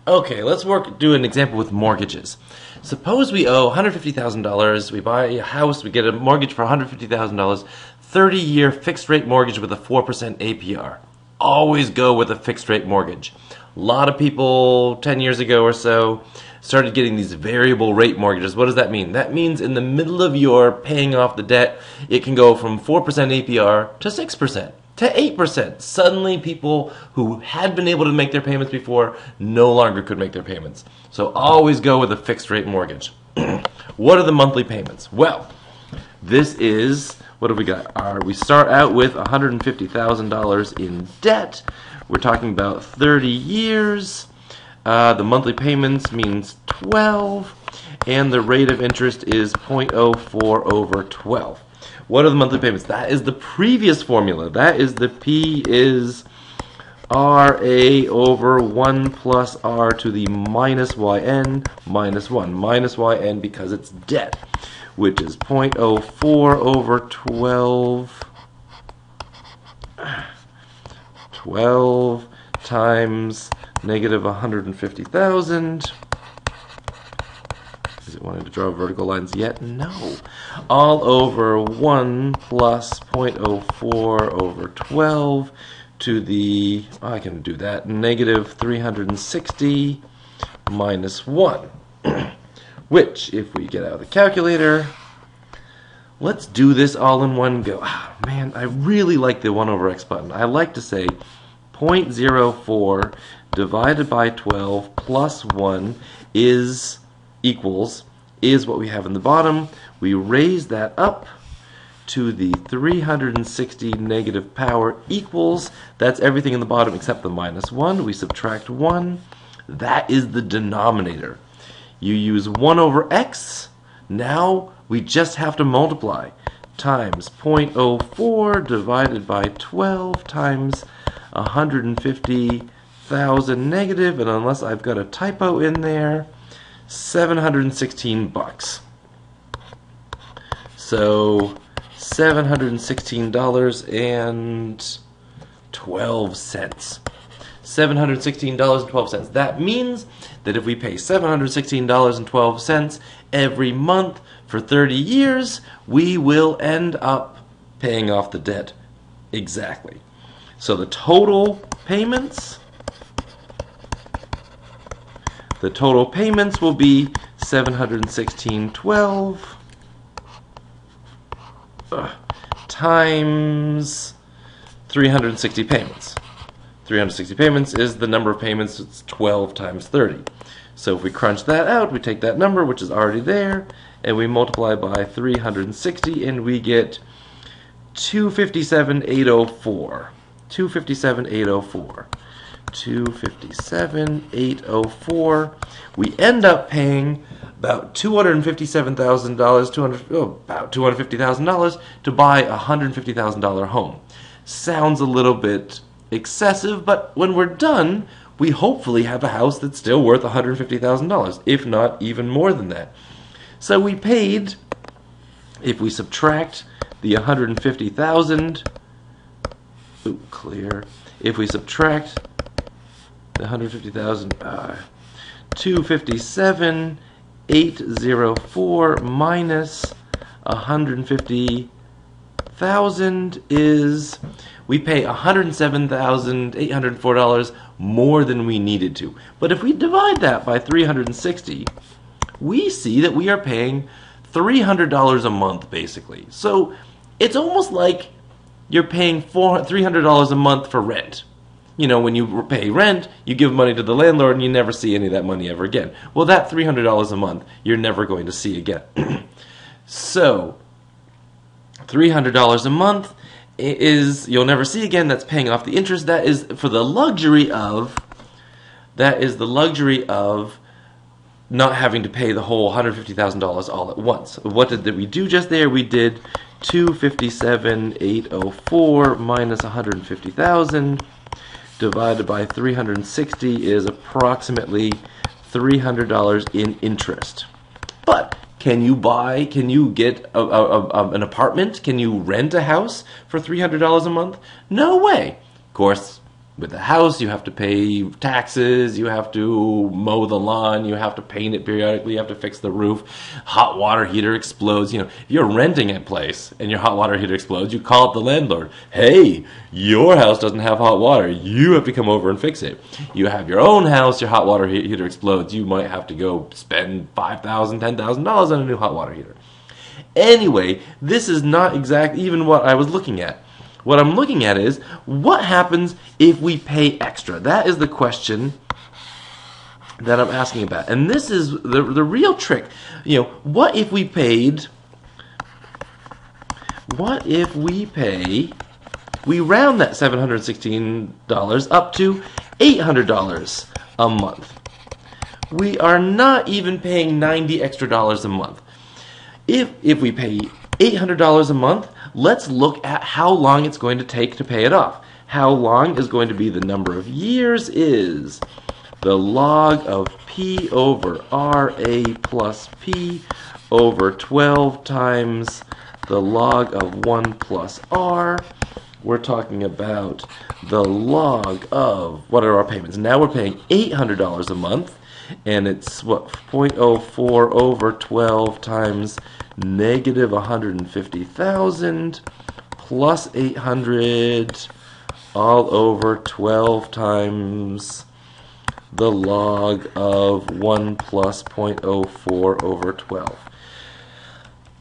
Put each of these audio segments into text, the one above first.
Okay, let's do an example with mortgages. Suppose we owe $150,000, we buy a house, we get a mortgage for $150,000, 30-year fixed rate mortgage with a 4% APR. Always go with a fixed rate mortgage. A lot of people 10 years ago or so started getting these variable rate mortgages. What does that mean? That means in the middle of your paying off the debt, it can go from 4% APR to 6%. To 8%. Suddenly people who had been able to make their payments before no longer could make their payments. So always go with a fixed rate mortgage. What are the monthly payments? Well, this is, what have we got? We start out with $150,000 in debt. We're talking about 30 years. The monthly payments means 12. And the rate of interest is 0.04 over 12. What are the monthly payments? That is the previous formula. That is the P is RA over 1 plus R to the minus YN minus 1. Minus YN because it's debt, which is 0.04 over 12. 12 times negative 150,000. Is it wanting to draw vertical lines yet? No. All over 1 plus 0.04 over 12 to the, I can do that, negative 360 minus 1. Which, if we get out the calculator, let's do this all in one go. Oh, man, I really like the 1 over x button. I like to say 0.04 divided by 12 plus 1 is what we have in the bottom. We raise that up to the 360 negative power equals, that's everything in the bottom except the minus 1. We subtract 1. That is the denominator. You use 1 over x. Now we just have to multiply. Times 0.04 divided by 12 times 150,000 negative, and unless I've got a typo in there, $716. So $716.12. $716.12. That means that if we pay $716.12 every month for 30 years, we will end up paying off the debt. Exactly. So the total payments will be $716.12 times 360 payments. 360 payments is the number of payments. It's 12 times 30. So if we crunch that out, we take that number, which is already there, and we multiply by 360, and we get 257,804. 257,804. 257,804. We end up paying about $257,000, about $250,000 to buy a $150,000 home. Sounds a little bit excessive, but when we're done, we hopefully have a house that's still worth $150,000, if not even more than that. So we paid, if we subtract the 150,000, clear. If we subtract the 150,000, 257,804 minus 150,000 is, we pay $107,804 more than we needed to. But if we divide that by 360, we see that we are paying $300 a month, basically. So it's almost like you're paying $300 a month for rent. You know, when you pay rent, you give money to the landlord and you never see any of that money ever again. Well, that $300 a month, you're never going to see again. So, $300 a month is, you'll never see again. That's paying off the interest. That is for the luxury of, not having to pay the whole $150,000 all at once. What did we do just there? We did 257,804 minus 150,000 divided by 360 is approximately $300 in interest. But can you get an apartment? Can you rent a house for $300 a month? No way. Of course, With the house, you have to pay taxes, you have to mow the lawn, you have to paint it periodically, you have to fix the roof, hot water heater explodes. If you're renting a place and your hot water heater explodes, you call up the landlord. Hey, your house doesn't have hot water. You have to come over and fix it. You have your own house, your hot water heater explodes. You might have to go spend $5,000, $10,000 on a new hot water heater. Anyway, this is not exactly even what I was looking at. What I'm looking at is, what happens if we pay extra? That is the question that I'm asking about. And this is the real trick. What if we pay, we round that $716 up to $800 a month. We are not even paying $90 extra a month. If we pay $800 a month, let's look at how long it's going to take to pay it off. How long is going to be the number of years is the log of P over RA plus P over 12 times the log of 1 plus R. We're talking about the log of, what are our payments? Now we're paying $800 a month, and it's, 0.04 over 12 times negative 150,000 plus 800 all over 12 times the log of 1 plus 0.04 over 12.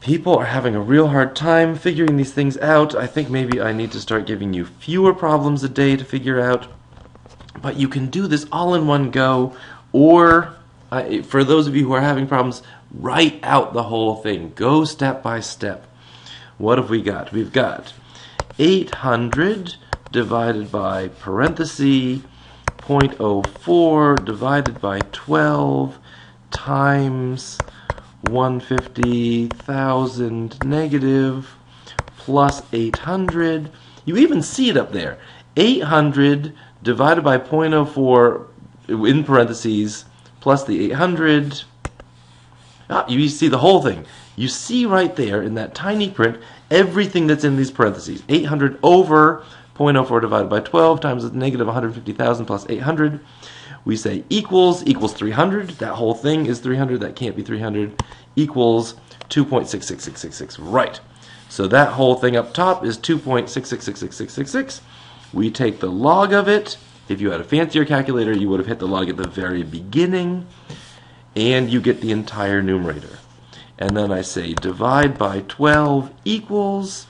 People are having a real hard time figuring these things out. I think maybe I need to start giving you fewer problems a day to figure out. But you can do this all in one go, or for those of you who are having problems, write out the whole thing. Go step by step. What have we got? We've got 800 divided by parenthesis 0.04 divided by 12 times 150,000 negative plus 800. You even see it up there. 800 divided by 0.04 in parentheses plus the 800. You see the whole thing. You see right there in that tiny print everything that's in these parentheses. 800 over 0.04 divided by 12 times the negative 150,000 plus 800. We say equals 300. That whole thing is 300. That can't be 300. Equals 2.666666. Right. So that whole thing up top is 2.666666. We take the log of it. If you had a fancier calculator, you would have hit the log at the very beginning, and you get the entire numerator. And then I say divide by 12 equals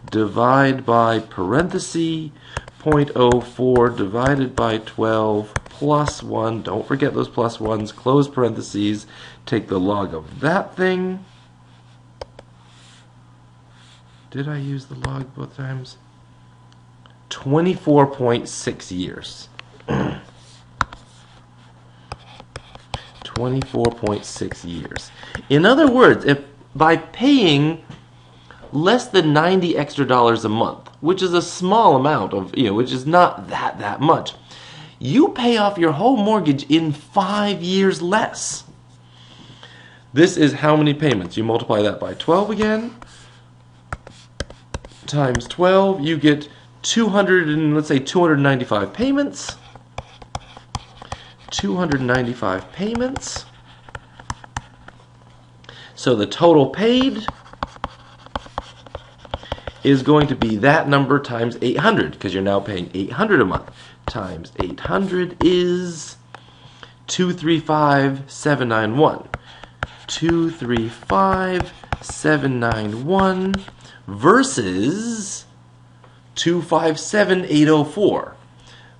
divide by parenthesis 0.04 divided by 12 plus 1. Don't forget those plus 1s. Close parentheses. Take the log of that thing. Did I use the log both times? 24.6 years. 24.6 years. In other words, if by paying less than $90 extra a month, which is a small amount of, which is not that much, you pay off your whole mortgage in 5 years less. This is how many payments? You multiply that by 12 again, times 12, you get 295 payments. 295 payments. So the total paid is going to be that number times 800, because you're now paying 800 a month. Times 800 is 235,791. 235,791 versus 257,804.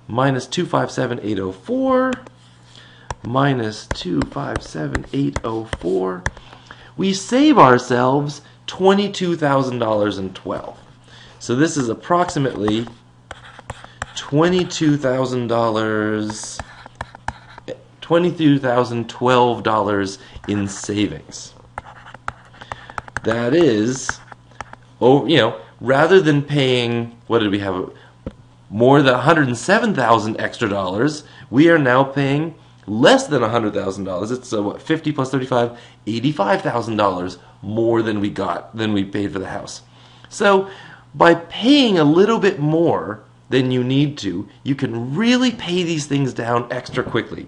Minus 257,804 minus 257,804. We save ourselves $22,012. So this is approximately $22,012 in savings. That is, rather than paying, what did we have, more than $107,000 extra dollars, we are now paying less than $100,000. It's 50 plus 35, $85,000 more than we paid for the house. So by paying a little bit more than you need to, you can really pay these things down extra quickly.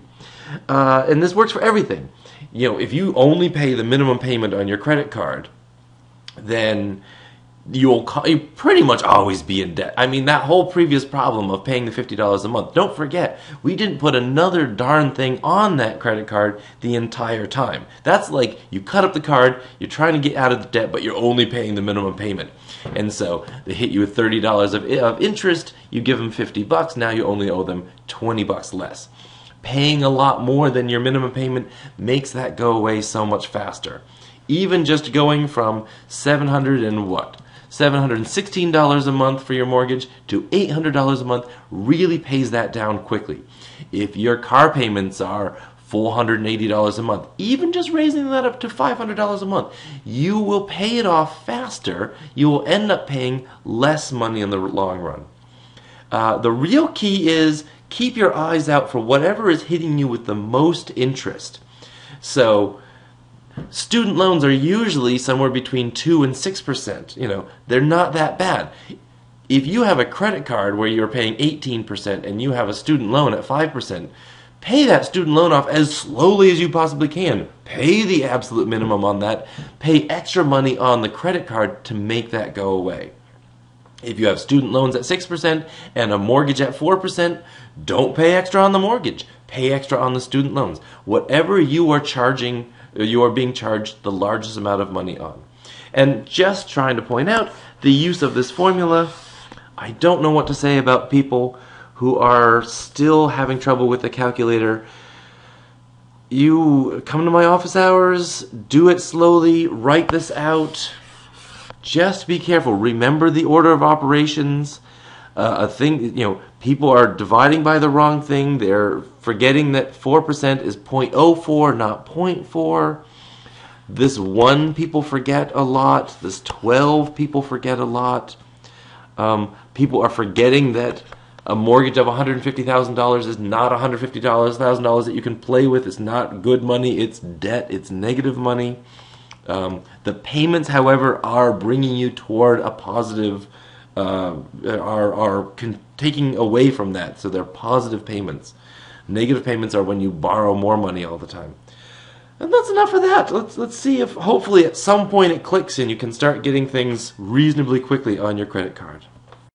And this works for everything. You know, if you only pay the minimum payment on your credit card, then you'll pretty much always be in debt. I mean, that whole previous problem of paying the $50 a month, don't forget, we didn't put another darn thing on that credit card the entire time. That's like you cut up the card, you're trying to get out of the debt, but you're only paying the minimum payment. And so they hit you with $30 of interest, you give them $50, now you only owe them $20 less. Paying a lot more than your minimum payment makes that go away so much faster. Even just going from $716 a month for your mortgage to $800 a month really pays that down quickly. If your car payments are $480 a month, even just raising that up to $500 a month, you will pay it off faster. You will end up paying less money in the long run. The real key is keep your eyes out for whatever is hitting you with the most interest. So student loans are usually somewhere between 2 and 6%. You know, they're not that bad. If you have a credit card where you're paying 18% and you have a student loan at 5%, pay that student loan off as slowly as you possibly can. Pay the absolute minimum on that. Pay extra money on the credit card to make that go away. If you have student loans at 6% and a mortgage at 4%, don't pay extra on the mortgage. Pay extra on the student loans. Whatever you are charging, you are being charged the largest amount of money on. And just trying to point out the use of this formula, I don't know what to say about people who are still having trouble with the calculator. You come to my office hours, do it slowly, write this out. Just be careful. Remember the order of operations. People are dividing by the wrong thing. They're forgetting that 4% is 0.04, not 0.4. This 1 people forget a lot. This 12 people forget a lot. People are forgetting that a mortgage of $150,000 is not $150,000 that you can play with. It's not good money. It's debt. It's negative money. The payments, however, are bringing you toward a positive, taking away from that. So they're positive payments. Negative payments are when you borrow more money all the time. And that's enough for that. Let's see if hopefully at some point it clicks and you can start getting things reasonably quickly on your credit card.